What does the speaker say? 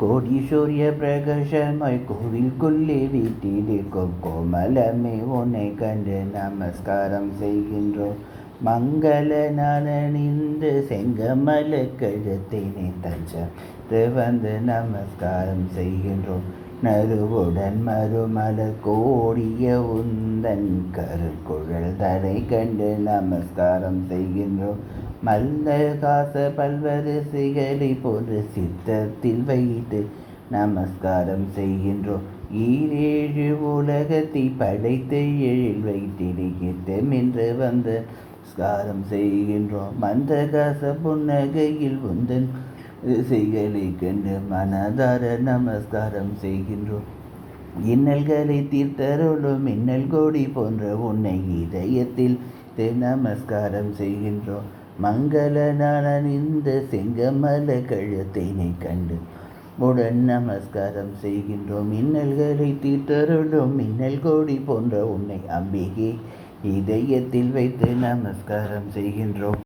கோடி சூரிய பிரகாசமாய் கோவிலுக்குள்ளே வீட்டிலிருக்கும் கோமலமே உன்னை கண்டு நமஸ்காரம் செய்கின்றோம். மங்கள நாளணிந்து செங்கமல கழுத்தினை தஞ்சத்து வந்து நமஸ்காரம் செய்கின்றோம். நறுவுடன் மறுமலர் கோடிய உந்தன் கருக்குழல் தலை கண்டு நமஸ்காரம் செய்கின்றோம். மல்ல காச பல்வரிசைகளை போன்று சித்தத்தில் வைத்து நமஸ்காரம் செய்கின்றோம். ஈரேழு உலகத்தை படைத்து எழில் வைத்திருக்கிறது என்று வந்து நமஸ்காரம் செய்கின்றோம். மந்தகாச புன்னகையில் உந்தன் திசைகளை கண்டு மனதார நமஸ்காரம் செய்கின்றோம். இன்னல்களை தீர்த்தருளும் மின்னல் கோடி போன்ற உன்னை இதயத்தில் நமஸ்காரம் செய்கின்றோம். மங்கள நாளணிந்த செங்கமல கழுத்தினை கண்டு உடன் நமஸ்காரம் செய்கின்றோம். இன்னல்களை தீர்த்தருளும் மின்னல் கோடி போன்ற உன்னை அம்பிகை இதயத்தில் வைத்து நமஸ்காரம் செய்கின்றோம்.